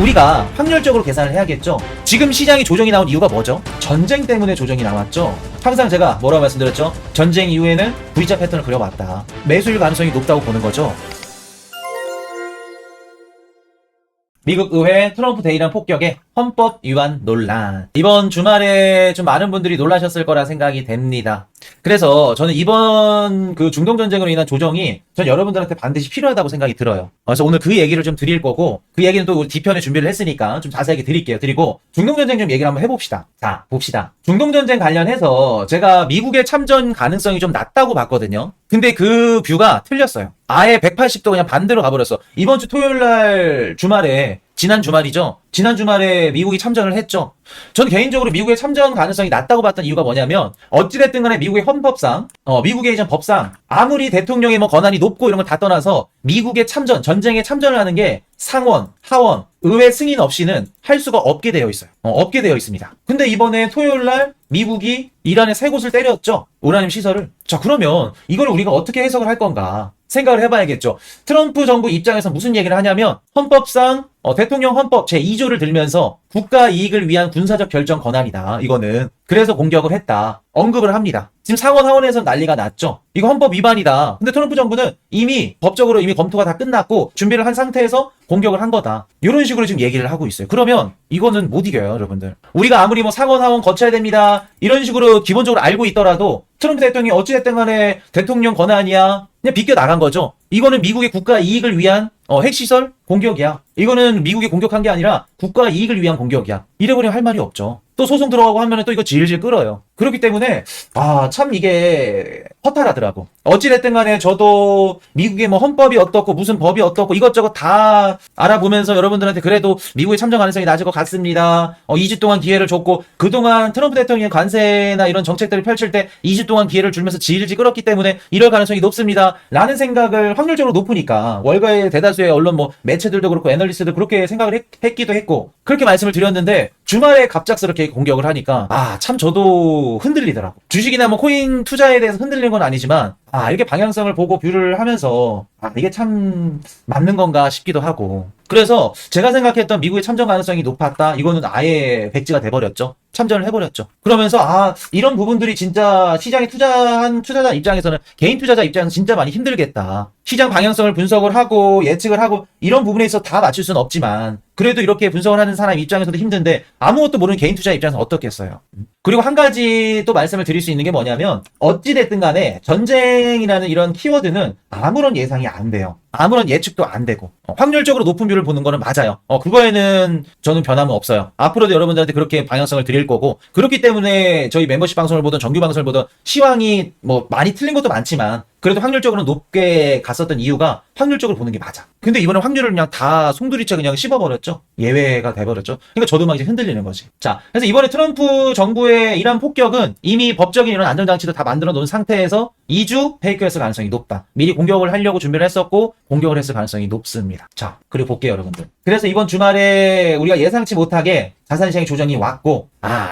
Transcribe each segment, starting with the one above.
우리가 확률적으로 계산을 해야겠죠. 지금 시장이 조정이 나온 이유가 뭐죠? 전쟁 때문에 조정이 나왔죠. 항상 제가 뭐라고 말씀드렸죠? 전쟁 이후에는 V자 패턴을 그려왔다. 매수일 가능성이 높다고 보는 거죠. 미국 의회 트럼프 대이란 폭격의 헌법 위반 논란. 이번 주말에 좀 많은 분들이 놀라셨을 거라 생각이 됩니다. 그래서 저는 이번 그 중동전쟁으로 인한 조정이 전 여러분들한테 반드시 필요하다고 생각이 들어요. 그래서 오늘 그 얘기를 좀 드릴 거고, 그 얘기는 또 우리 D편에 준비를 했으니까 좀 자세하게 드릴게요. 드리고 중동전쟁 좀 얘기를 한번 해봅시다. 자, 봅시다. 중동전쟁 관련해서 제가 미국의 참전 가능성이 좀 낮다고 봤거든요. 근데 그 뷰가 틀렸어요. 아예 180도 그냥 반대로 가버렸어. 이번 주 토요일날 주말에, 지난 주말이죠. 지난 주말에 미국이 참전을 했죠. 저는 개인적으로 미국의 참전 가능성이 낮다고 봤던 이유가 뭐냐면, 어찌됐든 간에 미국의 헌법상, 미국의 이전 법상, 아무리 대통령의 뭐 권한이 높고 이런 걸 다 떠나서 미국의 참전, 전쟁에 참전을 하는 게 상원, 하원, 의회 승인 없이는 할 수가 없게 되어 있어요. 없게 되어 있습니다. 근데 이번에 토요일날 미국이 이란의 3곳을 때렸죠. 우라늄 시설을. 자, 그러면 이걸 우리가 어떻게 해석을 할 건가 생각을 해봐야겠죠. 트럼프 정부 입장에서 무슨 얘기를 하냐면, 헌법상 대통령 헌법 제2조를 들면서 국가 이익을 위한 군사적 결정 권한이다. 이거는. 그래서 공격을 했다. 언급을 합니다. 지금 상원 하원에서 난리가 났죠. 이거 헌법 위반이다. 근데 트럼프 정부는 이미 법적으로 이미 검토가 다 끝났고 준비를 한 상태에서 공격을 한 거다. 이런 식으로 지금 얘기를 하고 있어요. 그러면 이거는 못 이겨요, 여러분들. 우리가 아무리 뭐 상원 하원 거쳐야 됩니다, 이런 식으로 기본적으로 알고 있더라도 트럼프 대통령이 어찌됐든 간에 대통령 권한이야 그냥 비껴 나간 거죠. 이거는 미국의 국가 이익을 위한 핵시설 공격이야. 이거는 미국이 공격한 게 아니라 국가 이익을 위한 공격이야. 이래버리면 할 말이 없죠. 또 소송 들어가고 하면은 또 이거 질질 끌어요. 그렇기 때문에 참 이게 허탈하더라고. 어찌됐든 간에 저도 미국의 뭐 헌법이 어떻고 무슨 법이 어떻고 이것저것 다 알아보면서 여러분들한테 그래도 미국의 참전 가능성이 낮을 것 같습니다. 2주 동안 기회를 줬고, 그동안 트럼프 대통령의 관세나 이런 정책들을 펼칠 때 2주 동안 기회를 주면서 질질 끌었기 때문에 이럴 가능성이 높습니다. 라는 생각을 확률적으로 높으니까 월가의 대다수의 언론 뭐 매체들도 그렇고 애널리스트도 그렇게 생각을 했기도 했고, 그렇게 말씀을 드렸는데 주말에 갑작스럽게 공격을 하니까 참 저도 흔들리더라고. 주식이나 뭐 코인 투자에 대해서 흔들리는 건 아니지만 이렇게 방향성을 보고 뷰를 하면서 이게 참 맞는 건가 싶기도 하고, 그래서 제가 생각했던 미국의 참전 가능성이 높았다, 이거는 아예 백지가 돼버렸죠. 참전을 해버렸죠. 그러면서 이런 부분들이 진짜 시장에 투자한 투자자 입장에서는, 개인 투자자 입장에서 진짜 많이 힘들겠다. 시장 방향성을 분석을 하고 예측을 하고 이런 부분에 있어서 다 맞출 수는 없지만 그래도 이렇게 분석을 하는 사람 입장에서도 힘든데 아무것도 모르는 개인 투자 입장에서 어떻겠어요. 그리고 한 가지 또 말씀을 드릴 수 있는 게 뭐냐면, 어찌됐든 간에 전쟁이라는 이런 키워드는 아무런 예상이 안 돼요. 아무런 예측도 안 되고 확률적으로 높은 뷰를 보는 거는 맞아요. 그거에는 저는 변함은 없어요. 앞으로도 여러분들한테 그렇게 방향성을 드릴 거고, 그렇기 때문에 저희 멤버십 방송을 보든 정규 방송을 보든 시황이 뭐 많이 틀린 것도 많지만 그래도 확률적으로 높게 갔었던 이유가 확률적으로 보는 게 맞아. 근데 이번에 확률을 그냥 다 송두리째 그냥 씹어버렸죠. 예외가 돼버렸죠. 그러니까 저도 막 이제 흔들리는 거지. 자, 그래서 이번에 트럼프 정부의 이란 폭격은 이미 법적인 이런 안전장치도 다 만들어 놓은 상태에서 2주 페이크였을 가능성이 높다. 미리 공격을 하려고 준비를 했었고 공격을 했을 가능성이 높습니다. 자, 그리고 볼게요, 여러분들. 그래서 이번 주말에 우리가 예상치 못하게 자산시장의 조정이 왔고,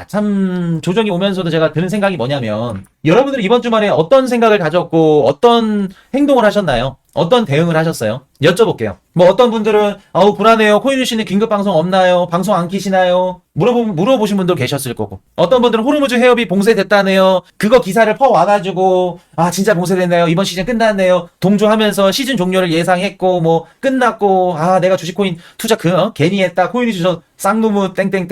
참 조정이 오면서도 제가 드는 생각이 뭐냐면, 여러분들이 이번 주말에 어떤 생각을 가졌고 어떤 행동을 하셨나요? 어떤 대응을 하셨어요? 여쭤볼게요. 뭐 어떤 분들은 불안해요, 코인유씨는 긴급방송 없나요? 방송 안 키시나요? 물어보신 분도 계셨을 거고, 어떤 분들은 호르무즈 해협이 봉쇄됐다네요. 그거 기사를 퍼와가지고 진짜 봉쇄됐나요? 이번 시즌 끝났네요. 동조하면서 시즌 종료를 예상했고 뭐 끝났고 내가 주식코인 투자 괜히 했다, 코인유씨 저 쌍누무 땡땡땡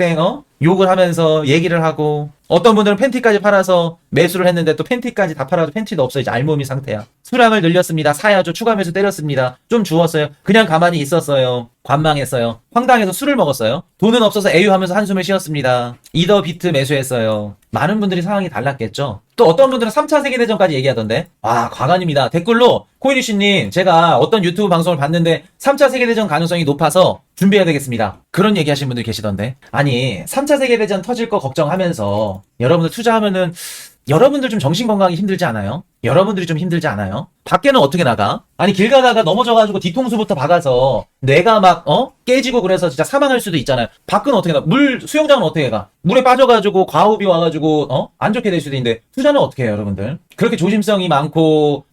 욕을 하면서 얘기를 하고, 어떤 분들은 팬티까지 팔아서 매수를 했는데 또 팬티까지 다 팔아도 팬티도 없어. 이제 알몸이 상태야. 수량을 늘렸습니다. 사야죠. 추가 매수 때렸습니다. 좀 주웠어요. 그냥 가만히 있었어요. 관망했어요. 황당해서 술을 먹었어요. 돈은 없어서 애유하면서 한숨을 쉬었습니다. 이더 비트 매수했어요. 많은 분들이 상황이 달랐겠죠. 또 어떤 분들은 3차 세계대전까지 얘기하던데, 과관입니다. 댓글로 코인유씨님 제가 어떤 유튜브 방송을 봤는데 3차 세계대전 가능성이 높아서 준비해야 되겠습니다, 그런 얘기 하신 분들 계시던데, 아니 3차 세계대전 터질 거 걱정하면서 여러분들 투자하면은 여러분들 좀 정신건강이 힘들지 않아요? 여러분들이 좀 힘들지 않아요? 밖에는 어떻게 나가? 아니 길 가다가 넘어져가지고 뒤통수부터 박아서 뇌가 막 깨지고 그래서 진짜 사망할 수도 있잖아요. 밖은 어떻게 나? 수영장은 어떻게 가? 물에 빠져가지고 과호흡이 와가지고 안 좋게 될 수도 있는데, 투자는 어떻게 해요, 여러분들? 그렇게 조심성이 많고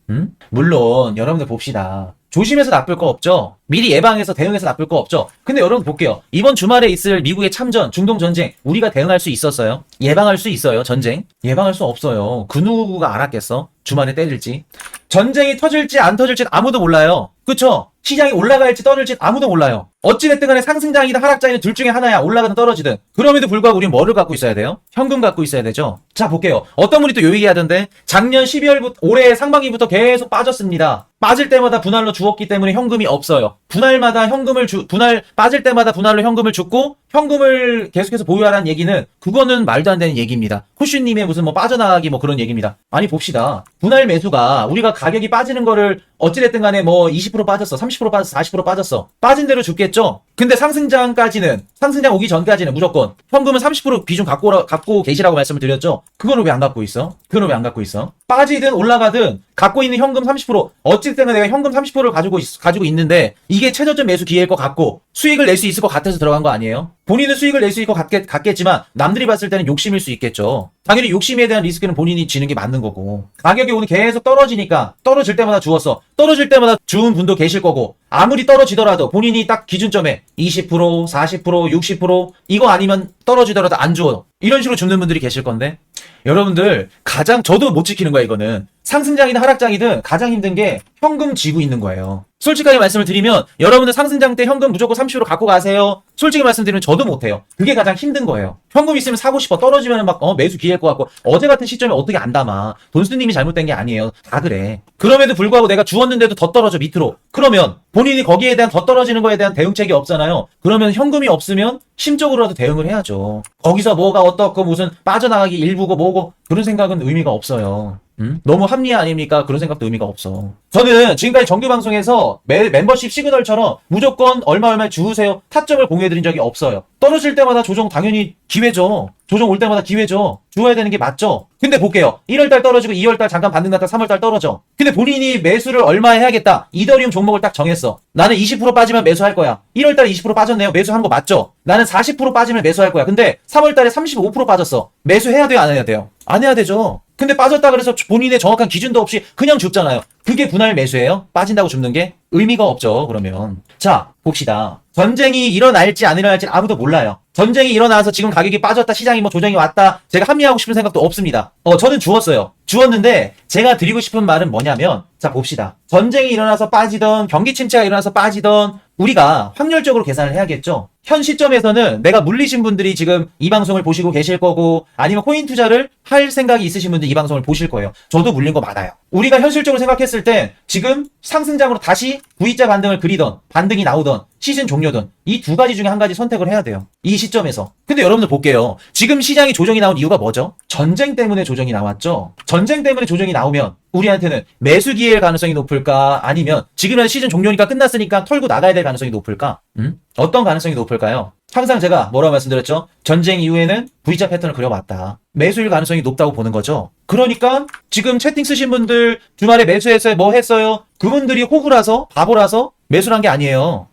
물론 여러분들 봅시다. 조심해서 나쁠 거 없죠. 미리 예방해서 대응해서 나쁠 거 없죠. 근데 여러분 볼게요. 이번 주말에 있을 미국의 참전, 중동 전쟁 우리가 대응할 수 있었어요? 예방할 수 있어요? 전쟁? 예방할 수 없어요. 그 누구가 알았겠어? 주말에 때릴지. 전쟁이 터질지 안 터질지 아무도 몰라요. 그쵸? 시장이 올라갈지 떨어질지 아무도 몰라요. 어찌됐든 간에 상승장이든 하락장이든 둘 중에 하나야. 올라가든 떨어지든. 그럼에도 불구하고 우리는 뭐를 갖고 있어야 돼요? 현금 갖고 있어야 되죠. 자 볼게요. 어떤 분이 또 요 얘기하던데 작년 12월부터 올해 상반기부터 계속 빠졌습니다. 빠질 때마다 분할로 주었기 때문에 현금이 없어요. 분할마다 현금을 빠질 때마다 분할로 현금을 줬고 현금을 계속해서 보유하라는 얘기는 그거는 말도 안 되는 얘기입니다. 호슈님의 무슨 뭐 빠져나가기 뭐 그런 얘기입니다. 아니 봅시다. 분할 매수가 우리가 가격이 빠지는 거를 어찌됐든 간에 뭐 20% 빠졌어, 30% 빠졌어, 40% 빠졌어. 빠진 대로 죽겠죠? 근데 상승장 오기 전까지는 무조건 현금은 30% 비중 갖고 계시라고 말씀을 드렸죠? 그거는 왜 안 갖고 있어? 빠지든 올라가든 갖고 있는 현금 30% 어찌됐든 내가 현금 30%를 가지고 있는데 이게 최저점 매수 기회일 것 같고 수익을 낼 수 있을 것 같아서 들어간 거 아니에요? 본인은 수익을 낼 수 있을 것 같겠지만 남들이 봤을 때는 욕심일 수 있겠죠. 당연히 욕심에 대한 리스크는 본인이 지는 게 맞는 거고 가격이 오늘 계속 떨어지니까 떨어질 때마다 주었어. 떨어질 때마다 주운 분도 계실 거고 아무리 떨어지더라도 본인이 딱 기준점에 20%, 40%, 60% 이거 아니면 떨어지더라도 안 주어요. 이런 식으로 줍는 분들이 계실 건데 여러분들 저도 못 지키는 거야 이거는. 상승장이든 하락장이든 가장 힘든 게 현금 쥐고 있는 거예요. 솔직하게 말씀을 드리면 여러분들 상승장 때 현금 무조건 30% 갖고 가세요. 솔직히 말씀드리면 저도 못해요. 그게 가장 힘든 거예요. 현금 있으면 사고 싶어. 떨어지면 막 매수 기회일 것 같고 어제 같은 시점에 어떻게 안 담아. 돈수님이 잘못된 게 아니에요. 다 그래. 그럼에도 불구하고 내가 주었는데도 더 떨어져 밑으로. 그러면 본인이 거기에 대한 더 떨어지는 거에 대한 대응책이 없잖아요. 그러면 현금이 없으면 심적으로라도 대응을 해야죠. 거기서 뭐가 어떻고 무슨 빠져나가기 일부고 뭐고 그런 생각은 의미가 없어요. 너무 합리화 아닙니까? 그런 생각도 의미가 없어. 저는 지금까지 정규 방송에서 멤버십 시그널처럼 무조건 얼마 주우세요. 타점을 공유해드린 적이 없어요. 떨어질 때마다 조정 당연히 기회죠. 조정 올 때마다 기회죠. 주어야 되는 게 맞죠. 근데 볼게요. 1월달 떨어지고 2월달 잠깐 반등났다 3월달 떨어져. 근데 본인이 매수를 얼마에 해야겠다. 이더리움 종목을 딱 정했어. 나는 20% 빠지면 매수할 거야. 1월달에 20% 빠졌네요. 매수한 거 맞죠? 나는 40% 빠지면 매수할 거야. 근데 3월달에 35% 빠졌어. 매수해야 돼요? 안 해야 돼요? 안 해야 되죠. 근데 빠졌다 그래서 본인의 정확한 기준도 없이 그냥 줍잖아요. 그게 분할 매수예요? 빠진다고 줍는 게? 의미가 없죠, 그러면. 자, 봅시다. 전쟁이 일어날지 안 일어날지 아무도 몰라요. 전쟁이 일어나서 지금 가격이 빠졌다, 시장이 뭐 조정이 왔다, 제가 합리화하고 싶은 생각도 없습니다. 저는 주었어요. 주었는데, 제가 드리고 싶은 말은 뭐냐면, 자, 봅시다. 전쟁이 일어나서 빠지던, 경기 침체가 일어나서 빠지던, 우리가 확률적으로 계산을 해야겠죠? 현 시점에서는 내가 물리신 분들이 지금 이 방송을 보시고 계실 거고 아니면 코인 투자를 할 생각이 있으신 분들 이 방송을 보실 거예요. 저도 물린 거 많아요. 우리가 현실적으로 생각했을 때 지금 상승장으로 다시 V자 반등을 그리던 반등이 나오던 시즌 종료든 이 두 가지 중에 한 가지 선택을 해야 돼요. 이 시점에서. 근데 여러분들 볼게요. 지금 시장이 조정이 나온 이유가 뭐죠? 전쟁 때문에 조정이 나왔죠. 전쟁 때문에 조정이 나오면 우리한테는 매수 기회일 가능성이 높을까? 아니면 지금은 시즌 종료니까 끝났으니까 털고 나가야 될 가능성이 높을까? 어떤 가능성이 높을까요? 항상 제가 뭐라고 말씀드렸죠? 전쟁 이후에는 V자 패턴을 그려왔다. 매수일 가능성이 높다고 보는 거죠. 그러니까 지금 채팅 쓰신 분들 주말에 매수했어요? 뭐 했어요? 그분들이 호구라서 바보라서 매수를 한 게 아니에요.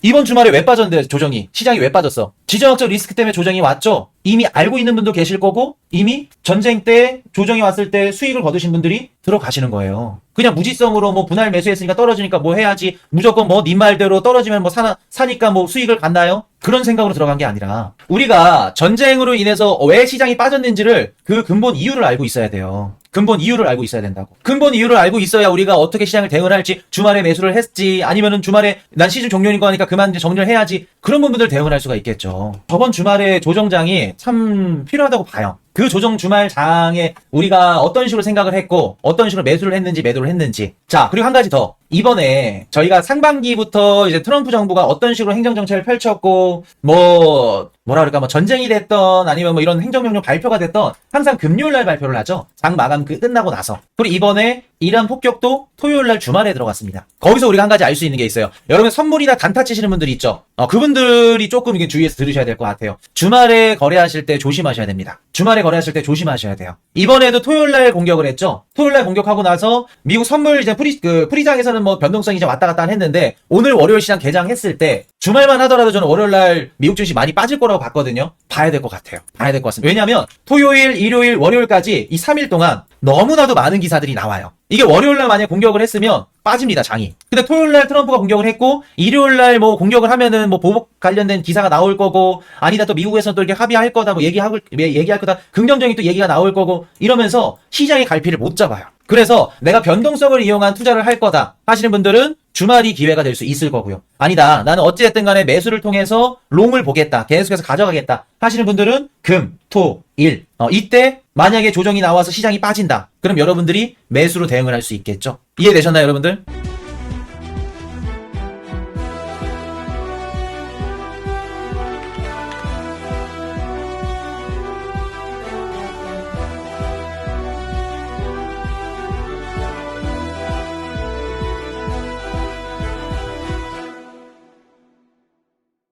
이번 주말에 왜 빠졌는데 조정이? 시장이 왜 빠졌어? 지정학적 리스크 때문에 조정이 왔죠? 이미 알고 있는 분도 계실 거고 이미 전쟁 때 조정이 왔을 때 수익을 거두신 분들이 들어가시는 거예요. 그냥 무지성으로 뭐 분할 매수했으니까 떨어지니까 뭐 해야지 무조건 뭐 네 말대로 떨어지면 뭐 사니까 뭐 수익을 갖나요? 그런 생각으로 들어간 게 아니라 우리가 전쟁으로 인해서 왜 시장이 빠졌는지를 그 근본 이유를 알고 있어야 돼요. 근본 이유를 알고 있어야 된다고. 근본 이유를 알고 있어야 우리가 어떻게 시장을 대응을 할지 주말에 매수를 했지 아니면은 주말에 난 시즌 종료니까 하니까 그만 이제 정리를 해야지 그런 부분들 대응을 할 수가 있겠죠. 저번 주말에 조정장이 참 필요하다고 봐요. 그 조정 주말 장에 우리가 어떤 식으로 생각을 했고 어떤 식으로 매수를 했는지 매도를 했는지. 자, 그리고 한 가지 더. 이번에 저희가 상반기부터 이제 트럼프 정부가 어떤 식으로 행정정책을 펼쳤고 뭐라 그럴까 뭐 전쟁이 됐던 아니면 뭐 이런 행정명령 발표가 됐던 항상 금요일날 발표를 하죠. 장 마감 끝나고 나서. 그리고 이번에 이란 폭격도 토요일날 주말에 들어갔습니다. 거기서 우리가 한 가지 알 수 있는 게 있어요. 여러분 선물이나 단타 치시는 분들이 있죠. 그분들이 조금 이게 주의해서 들으셔야 될 것 같아요. 주말에 거래하실 때 조심하셔야 됩니다. 주말에 거래하실 때 조심하셔야 돼요. 이번에도 토요일날 공격을 했죠. 토요일날 공격하고 나서 미국 선물 이제 프리장에서는 뭐 변동성이 이제 왔다 갔다 했는데 오늘 월요일 시장 개장했을 때 주말만 하더라도 저는 월요일날 미국 증시 많이 빠질 거라고 봤거든요. 봐야 될 것 같아요. 봐야 될 것 같습니다. 왜냐하면 토요일, 일요일, 월요일까지 이 3일 동안 너무나도 많은 기사들이 나와요. 이게 월요일날 만약 공격을 했으면 빠집니다, 장이. 근데 토요일날 트럼프가 공격을 했고, 일요일날 뭐 공격을 하면은 뭐 보복 관련된 기사가 나올 거고, 아니다 또 미국에서는 또 이렇게 합의할 거다, 뭐 얘기할 거다, 긍정적인 또 얘기가 나올 거고, 이러면서 시장의 갈피를 못 잡아요. 그래서 내가 변동성을 이용한 투자를 할 거다 하시는 분들은 주말이 기회가 될 수 있을 거고요. 아니다, 나는 어찌됐든 간에 매수를 통해서 롱을 보겠다, 계속해서 가져가겠다 하시는 분들은 금, 토, 일. 이때 만약에 조정이 나와서 시장이 빠진다. 그럼 여러분들이 매수로 대응을 할 수 있겠죠. 이해되셨나요, 여러분들?